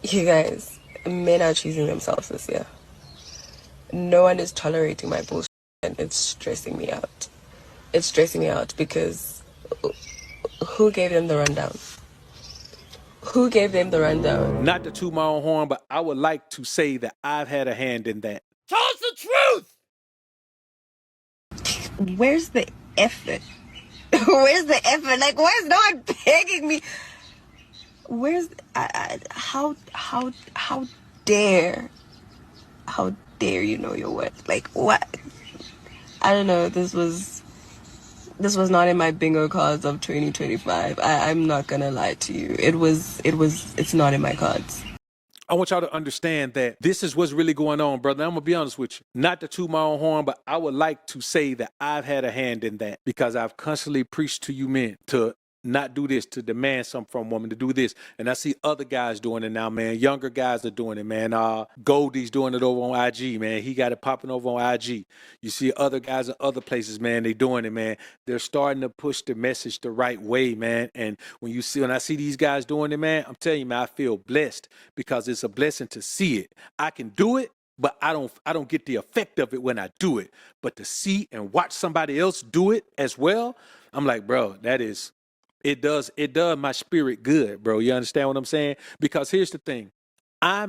You guys, men are choosing themselves this year. No one is tolerating my bullshit, and it's stressing me out. It's stressing me out because who gave them the rundown? Who gave them the rundown? Not to toot my own horn, but I would like to say that I've had a hand in that. Tell us the truth! Where's the effort? Where's the effort? Like, why is no one begging me? Where's how dare you know your worth? Like, what? I don't know. This was not in my bingo cards of 2025. I'm not gonna lie to you. It's not in my cards. I want y'all to understand that this is what's really going on, brother. I'm going to be honest with you. Not to toot my own horn, but I would like to say that I've had a hand in that because I've constantly preached to you men to not do this, to demand something from a woman, to do this. And I see other guys doing it now, man. Younger guys are doing it, man. Goldie's doing it over on IG, man. He got it popping over on IG. You see other guys in other places, man. They doing it, man. They're starting to push the message the right way, man. And when I see these guys doing it, man, I'm telling you, man, I feel blessed because it's a blessing to see it. I can do it, but I don't get the effect of it when I do it. But to see and watch somebody else do it as well, I'm like, bro, it does my spirit good, bro. You understand what I'm saying? Because here's the thing. I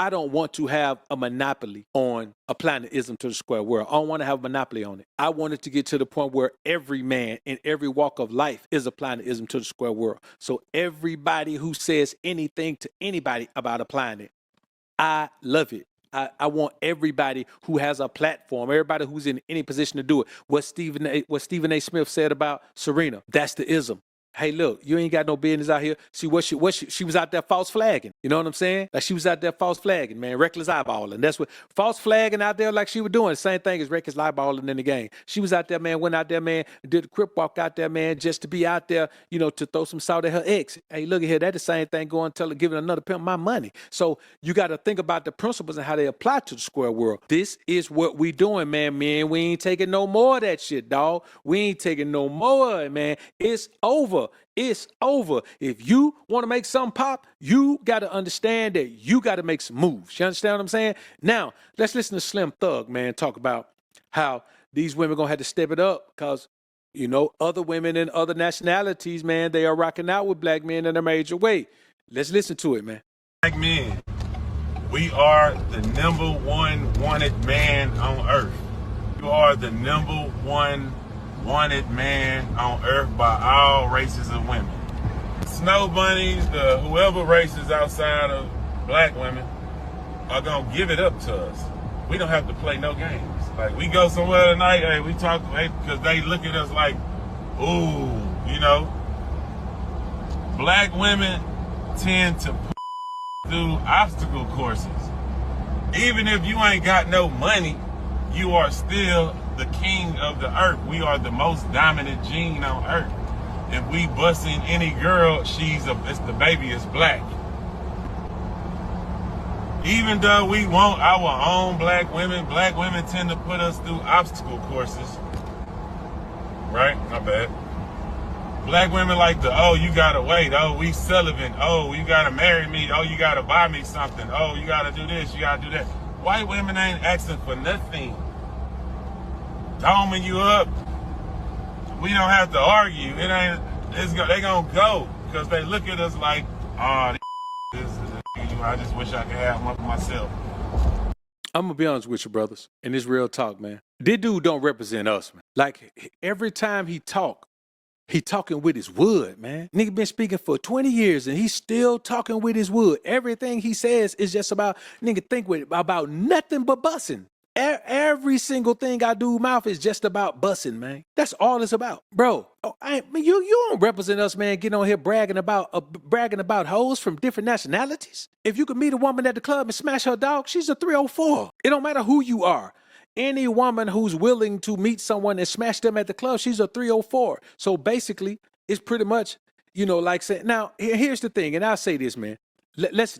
don't want to have a monopoly on applying the ism to the square world. I don't want to have a monopoly on it. I want it to get to the point where every man in every walk of life is applying the ism to the square world. So everybody who says anything to anybody about applying it, I love it. I want everybody who has a platform, everybody who's in any position to do it. What Stephen A. Smith said about Serena, that's the ism. Hey, look, you ain't got no business out here. See she was out there false flagging. You know what I'm saying? Like she was out there false flagging, man, reckless eyeballing. That's what false flagging out there like she was doing. The same thing as reckless eyeballing in the game. She was out there, man, went out there, man, did a crip walk out there, man, just to be out there, you know, to throw some salt at her ex. Hey, look at here, that's the same thing going giving another pimp my money. So you got to think about the principles and how they apply to the square world. This is what we doing, man. We ain't taking no more of that shit, dog. We ain't taking no more of it, man. It's over. It's over. If you want to make something pop, you got to understand that you got to make some moves. You understand what I'm saying? Now, let's listen to Slim Thug, man, talk about how these women going to have to step it up because, you know, other women in other nationalities, man, they are rocking out with black men in a major way. Let's listen to it, man. Black men, we are the number one wanted man on earth. You are the number one wanted man on earth by all races of women. Snow bunnies, whoever races outside of black women are gonna give it up to us. We don't have to play no games. Like we go somewhere tonight, hey, we talk, hey, because they look at us like, ooh, you know. Black women tend to through obstacle courses. Even if you ain't got no money, you are still the king of the earth. We are the most dominant gene on earth. If we busting any girl, it's the baby is black. Even though we want our own black women tend to put us through obstacle courses. Right? My bad. Black women like you gotta wait, we celibate, you gotta marry me, you gotta buy me something, you gotta do this, you gotta do that. White women ain't asking for nothing. Doming you up, we don't have to argue. They gonna go because they look at us like, this is I just wish I could have one for myself. I'm gonna be honest with you, brothers, and this real talk, man. This dude don't represent us, man. Like every time he talking with his wood, man. Nigga been speaking for 20 years and he's still talking with his wood. Everything he says is just about, about nothing but bussing. Every single thing I do mouth is just about bussing, man. That's all it's about. Bro, you don't represent us, man, getting on here bragging about hoes from different nationalities. If you could meet a woman at the club and smash her dog, she's a 304. It don't matter who you are. Any woman who's willing to meet someone and smash them at the club, she's a 304. So basically, it's pretty much, like saying, now, here's the thing, and I'll say this, man. Let's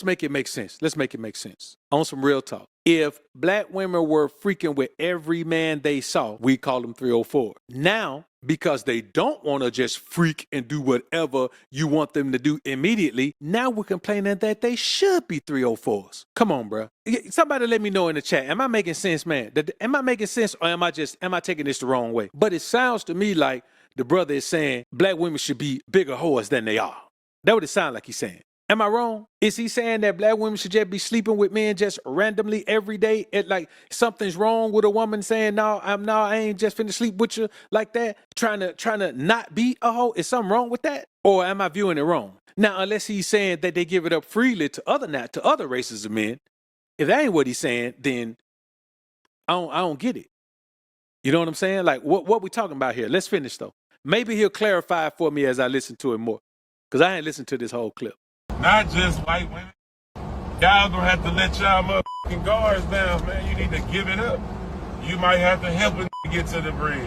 make it make sense. Let's make it make sense. On some real talk. If black women were freaking with every man they saw, we call them 304. Now, because they don't want to just freak and do whatever you want them to do immediately. Now we're complaining that they should be 304s. Come on, bro. Somebody let me know in the chat. Am I making sense, man? Am I making sense, or am I taking this the wrong way? But it sounds to me like the brother is saying black women should be bigger whores than they are. That's what it sounds like he's saying. Am I wrong? Is he saying that black women should just be sleeping with men just randomly every day? It like something's wrong with a woman saying, no, I ain't just finna sleep with you like that, trying to not be a hoe? Is something wrong with that? Or am I viewing it wrong? Now, unless he's saying that they give it up freely to other races of men, if that ain't what he's saying, then I don't get it. You know what I'm saying? Like what we talking about here? Let's finish though. Maybe he'll clarify for me as I listen to it more, because I ain't listened to this whole clip. Not just white women. Y'all gonna have to let y'all motherfucking guards down, man. You need to give it up. You might have to help a get to the bread.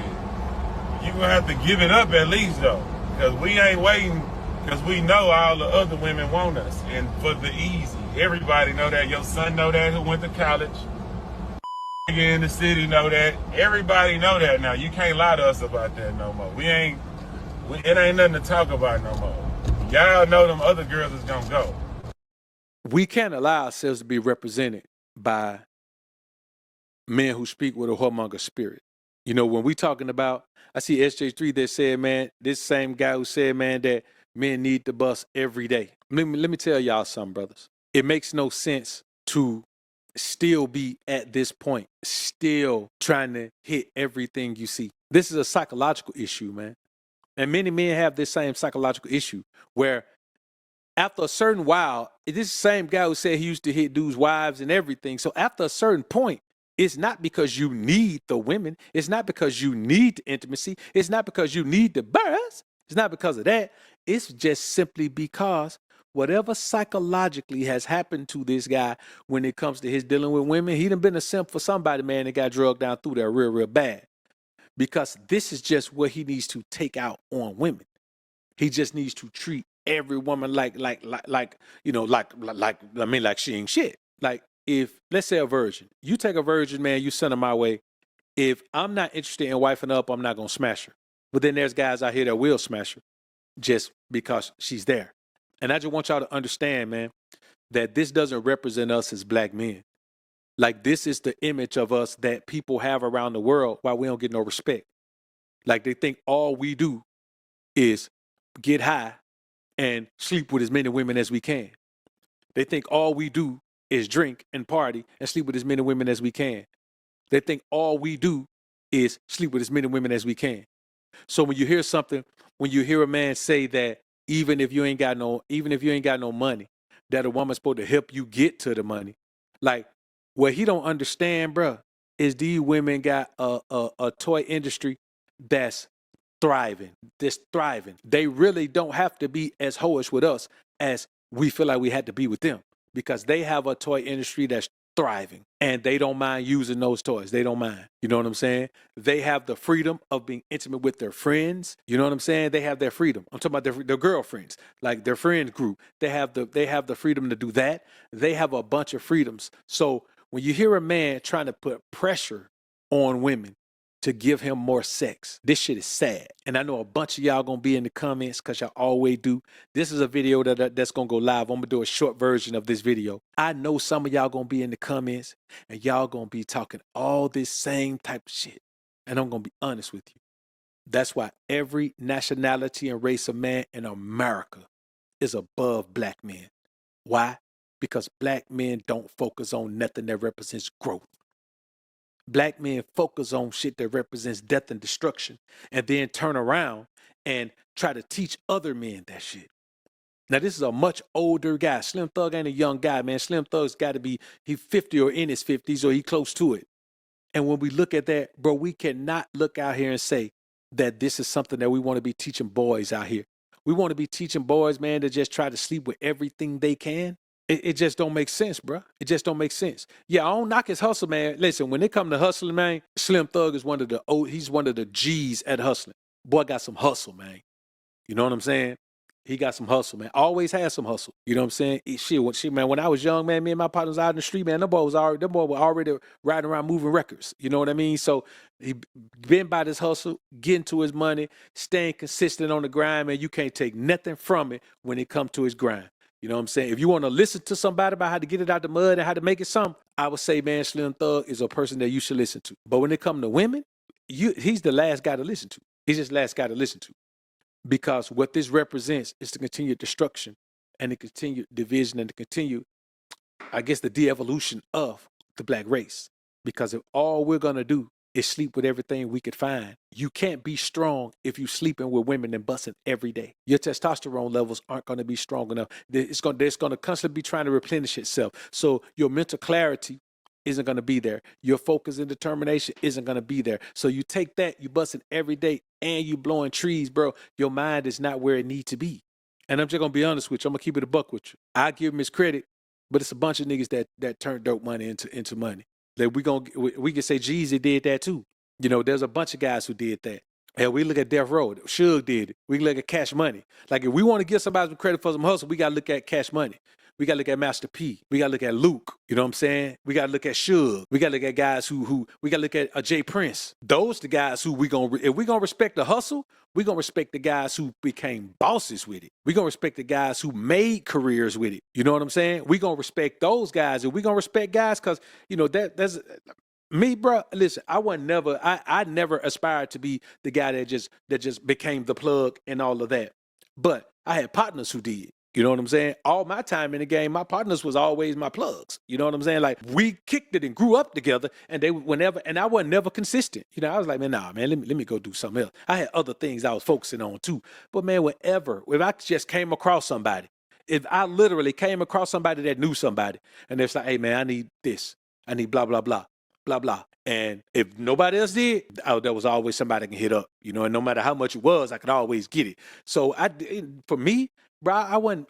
You gonna have to give it up at least though, because we ain't waiting, because we know all the other women want us, and for the easy. Everybody know that. Your son know that, who went to college. In the city know that. Everybody know that now. You can't lie to us about that no more. It ain't nothing to talk about no more. Y'all know them other girls is gonna go. We can't allow ourselves to be represented by men who speak with a whoremonger spirit. You know, when we talking about, I see SJ3 that said, man, this same guy who said, man, that men need the bus every day. Let me tell y'all something, brothers. It makes no sense to still be at this point, still trying to hit everything you see. This is a psychological issue, man. And many men have this same psychological issue where after a certain while, this same guy who said he used to hit dudes' wives and everything. So after a certain point, it's not because you need the women. It's not because you need the intimacy. It's not because you need the birds. It's not because of that. It's just simply because whatever psychologically has happened to this guy when it comes to his dealing with women, he done been a simp for somebody, man, that got drugged down through there real bad. Because this is just what he needs to take out on women. He just needs to treat every woman like she ain't shit. Like, if, let's say a virgin, you take a virgin, man, you send her my way. If I'm not interested in wifing up, I'm not going to smash her. But then there's guys out here that will smash her just because she's there. And I just want y'all to understand, man, that this doesn't represent us as black men. Like, this is the image of us that people have around the world while we don't get no respect. Like, they think all we do is get high and sleep with as many women as we can. They think all we do is drink and party and sleep with as many women as we can. They think all we do is sleep with as many women as we can. So when you hear something, when you hear a man say that even if you ain't got no money, that a woman's supposed to help you get to the money, like, what he don't understand, bruh, is these women got a toy industry that's thriving. They really don't have to be as hoish with us as we feel like we had to be with them, because they have a toy industry that's thriving and they don't mind using those toys. They don't mind. You know what I'm saying? They have the freedom of being intimate with their friends. You know what I'm saying? They have their freedom. I'm talking about their girlfriends, like their friend group. They have the freedom to do that. They have a bunch of freedoms. So when you hear a man trying to put pressure on women to give him more sex, this shit is sad. And I know a bunch of y'all gonna be in the comments, because y'all always do. This is a video that's gonna go live. I'm gonna do a short version of this video. I know some of y'all gonna be in the comments and y'all gonna be talking all this same type of shit. And I'm gonna be honest with you. That's why every nationality and race of man in America is above black men. Why? Because black men don't focus on nothing that represents growth. Black men focus on shit that represents death and destruction, and then turn around and try to teach other men that shit. Now, this is a much older guy. Slim Thug ain't a young guy, man. Slim Thug's got to be, he 50 or in his 50s, or he close to it. And when we look at that, bro, we cannot look out here and say that this is something that we want to be teaching boys out here. We want to be teaching boys, man, to just try to sleep with everything they can. It just don't make sense, bro. It just don't make sense. Yeah, I don't knock his hustle, man. Listen, when it come to hustling, man, Slim Thug is he's one of the G's at hustling. Boy got some hustle, man. You know what I'm saying? He got some hustle, man. Always had some hustle. You know what I'm saying? Shit, man, when I was young, man, me and my partners out in the street, man, them boys were already riding around moving records. You know what I mean? So he been by this hustle, getting to his money, staying consistent on the grind, man. You can't take nothing from it when it comes to his grind. You know what I'm saying? If you want to listen to somebody about how to get it out the mud and how to make it something, I would say, man, Slim Thug is a person that you should listen to. But when it comes to women, he's the last guy to listen to. He's just the last guy to listen to. Because what this represents is the continued destruction and the continued division and the continued, I guess, the de-evolution of the black race. Because if all we're going to do is sleep with everything we could find, you can't be strong if you're sleeping with women and busting every day. Your testosterone levels aren't going to be strong enough. It's going to constantly be trying to replenish itself. So your mental clarity isn't going to be there. Your focus and determination isn't going to be there. So you take that, you busting every day, and you blowing trees, bro. Your mind is not where it needs to be. And I'm just going to be honest with you. I'm going to keep it a buck with you. I give him his credit, but it's a bunch of niggas that turn dope money into money. Like we can say Jeezy did that too. You know, there's a bunch of guys who did that. And we look at Death Row. Suge did it. We look at Cash Money. Like if we want to give somebody some credit for some hustle, we got to look at Cash Money. We got to look at Master P. We got to look at Luke. You know what I'm saying? We got to look at Suge. We got to look at guys who we got to look at Jay Prince. Those the guys who if we going to respect the hustle, we going to respect the guys who became bosses with it. We going to respect the guys who made careers with it. You know what I'm saying? We going to respect those guys. And we going to respect guys because, you know, that's me, bro. Listen, I never aspired to be the guy that just became the plug and all of that. But I had partners who did. You know what I'm saying? All my time in the game, my partners was always my plugs. You know what I'm saying? Like we kicked it and grew up together, and I wasn't never consistent. You know, I was like, man, nah, man, let me go do something else. I had other things I was focusing on too. But man, if I just came across somebody, if I literally came across somebody that knew somebody, and it's like, hey man, I need this, I need blah blah blah, blah blah. And if nobody else did, there was always somebody I can hit up. You know, and no matter how much it was, I could always get it. So for me, bro,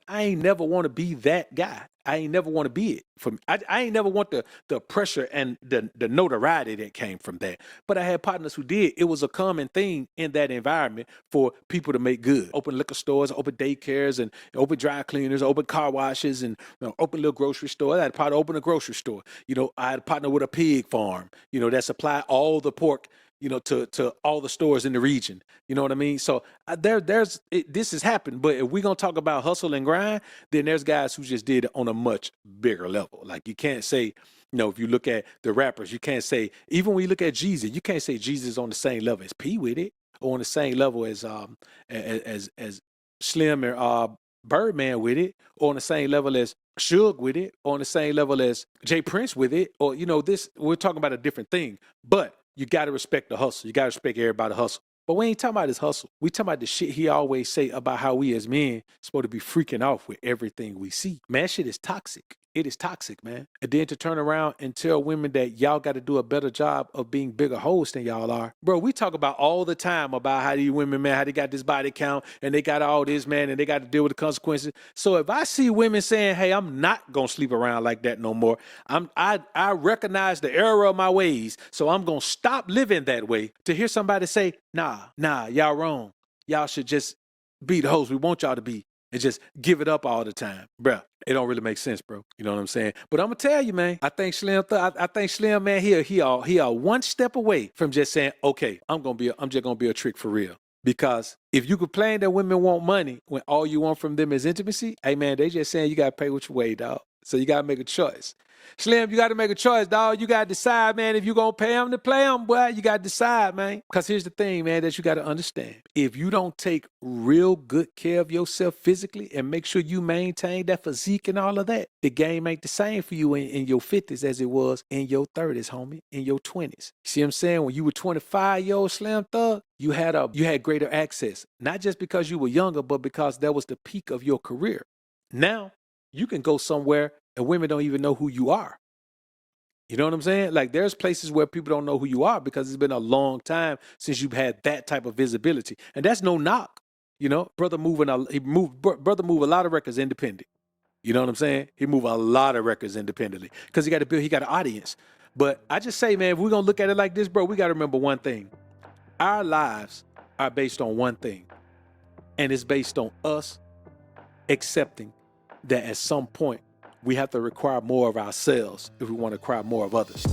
I ain't never want to be that guy. I ain't never want to be it. I ain't never want the pressure and the notoriety that came from that. But I had partners who did. It was a common thing in that environment for people to make good. Open liquor stores, open daycares, and open dry cleaners, open car washes, and open little grocery store. I had a partner open a grocery store. You know, I had a partner with a pig farm, you know, that supplied all the pork, you know, to all the stores in the region. You know what I mean? So this has happened. But if we're going to talk about hustle and grind, then there's guys who just did it on a much bigger level. Like you can't say, you know, if you look at the rappers, you can't say, even when you look at Jeezy, you can't say Jeezy's on the same level as P with it, or on the same level as Slim or Birdman with it, or on the same level as Suge with it, or on the same level as Jay Prince with it, or, you know, we're talking about a different thing. But you got to respect the hustle. You got to respect everybody hustle. But we ain't talking about his hustle. We talking about the shit he always say about how we as men supposed to be freaking off with everything we see. Man, shit is toxic. It is toxic, man. And then to turn around and tell women that y'all got to do a better job of being bigger hoes than y'all are. Bro, we talk about all the time about how these women, man, how they got this body count and they got all this, man, and they got to deal with the consequences. So if I see women saying, hey, I'm not going to sleep around like that no more. I recognize the error of my ways, so I'm going to stop living that way. To hear somebody say, nah, y'all wrong. Y'all should just be the hoes we want y'all to be and just give it up all the time. Bruh, it don't really make sense, bro. You know what I'm saying? But I'm gonna tell you, man, I think Slim, man, he one step away from just saying, okay, I'm just gonna be a trick for real. Because if you complain that women want money when all you want from them is intimacy, hey man, they just saying you gotta pay what you weigh, dog. So you gotta make a choice. Slim, you got to make a choice, dog. You got to decide, man, if you're going to pay them to play them, boy, you got to decide, man. Because here's the thing, man, that you got to understand. If you don't take real good care of yourself physically and make sure you maintain that physique and all of that, the game ain't the same for you in your 50s as it was in your 30s, homie, in your 20s. See what I'm saying? When you were 25-year-old Slim Thug, you had greater access. Not just because you were younger, but because that was the peak of your career. Now, you can go somewhere and women don't even know who you are. You know what I'm saying? Like there's places where people don't know who you are because it's been a long time since you've had that type of visibility. And that's no knock. You know, brother move a lot of records independent. You know what I'm saying? He move a lot of records independently because he got an audience. But I just say, man, if we're going to look at it like this, bro, we got to remember one thing. Our lives are based on one thing. And it's based on us accepting that at some point we have to require more of ourselves if we want to require more of others.